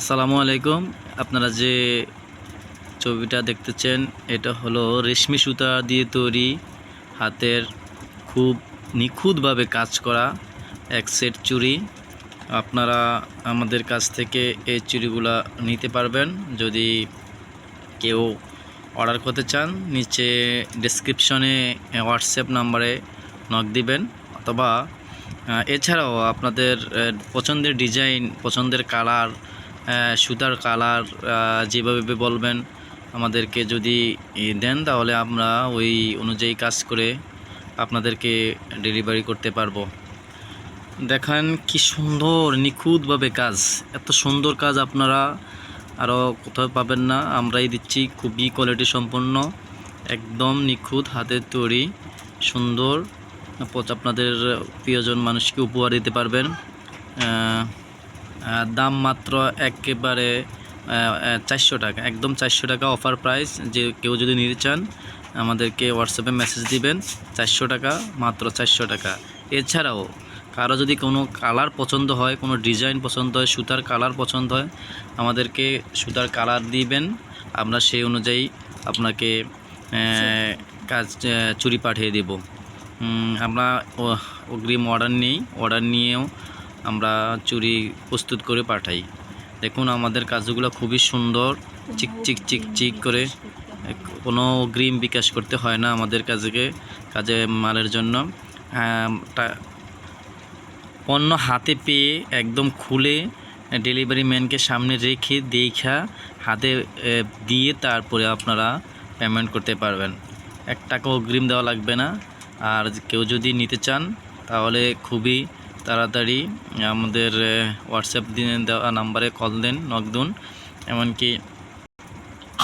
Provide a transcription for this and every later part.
আসসালামু আলাইকুম। আপনারা যে ছবিটা দেখতেছেন এটা হলো রেশমি সুতা দিয়ে তৈরি হাতের খুব নিখুঁতভাবে কাজ করা এক সেট চুড়ি। আপনারা আমাদের কাছ থেকে এই চুড়িগুলা নিতে পারবেন। যদি কেউ অর্ডার করতে চান নিচে ডেসক্রিপশনে হোয়াটসঅ্যাপ নাম্বারে নক দিবেন, অথবা এছাড়াও আপনাদের পছন্দের ডিজাইন, পছন্দের কালার, সুতার কালার যেভাবে বলবেন আমাদেরকে যদি দেন তাহলে আমরা ওই অনুযায়ী কাজ করে আপনাদেরকে ডেলিভারি করতে পারবো। দেখেন কি সুন্দর নিখুঁতভাবে কাজ, এত সুন্দর কাজ আপনারা আরও কোথাও পাবেন না। আমরাই দিচ্ছি, খুবই কোয়ালিটি সম্পন্ন, একদম নিখুঁত হাতের তৈরি সুন্দর। আপনাদের প্রিয়জন মানুষকে উপহার দিতে পারবেন। দাম মাত্র একেবারে 400 টাকা, একদম 400 টাকা অফার প্রাইস। যে কেউ যদি নিতে চান আমাদেরকে হোয়াটসঅ্যাপে মেসেজ দিবেন। 400 টাকা, মাত্র 400 টাকা। এছাড়াও কারো যদি কোনো কালার পছন্দ হয়, কোনো ডিজাইন পছন্দ হয়, সুতার কালার পছন্দ হয়, আমাদেরকে সুতার কালার দিবেন, আমরা সেই অনুযায়ী আপনাকে কাজ চুড়ি পাঠিয়ে দেব। আমরা অগ্রিম অর্ডার নিয়েও আমরা চুড়ি প্রস্তুত করে পাঠাই। দেখুন আমাদের কাজগুলো খুবই সুন্দর, চিক করে, কোনো অগ্রিম বিকাশ করতে হয় না আমাদের কাজে মালের জন্য। পণ্য হাতে পেয়ে একদম খুলে ডেলিভারি ম্যানকে সামনে রেখে দেখা হাতে দিয়ে তারপরে আপনারা পেমেন্ট করতে পারবেন। 1 টাকা অগ্রিম দেওয়া লাগবে না। আর কেউ যদি নিতে চান তাহলে খুবই তাড়াতাড়ি আমাদের হোয়াটসঅ্যাপ দেওয়া নাম্বারে কল দেন, নক দিন। এমনকি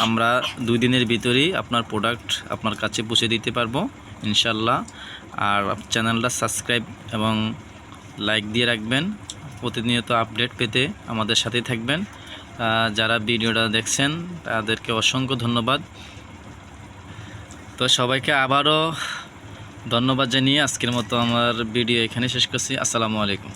আমরা 2 দিনের ভিতরেই আপনার প্রোডাক্ট আপনার কাছে পৌঁছে দিতে পারবো ইনশাল্লাহ। আর চ্যানেলটা সাবস্ক্রাইব এবং লাইক দিয়ে রাখবেন। প্রতিনিয়ত আপডেট পেতে আমাদের সাথেই থাকবেন। যারা ভিডিওটা দেখছেন তাদেরকে অসংখ্য ধন্যবাদ। তো সবাইকে আবারও ধন্যবাদ জানিয়ে আজকের মতো আমার ভিডিও এখানে শেষ করছি। আসসালামু আলাইকুম।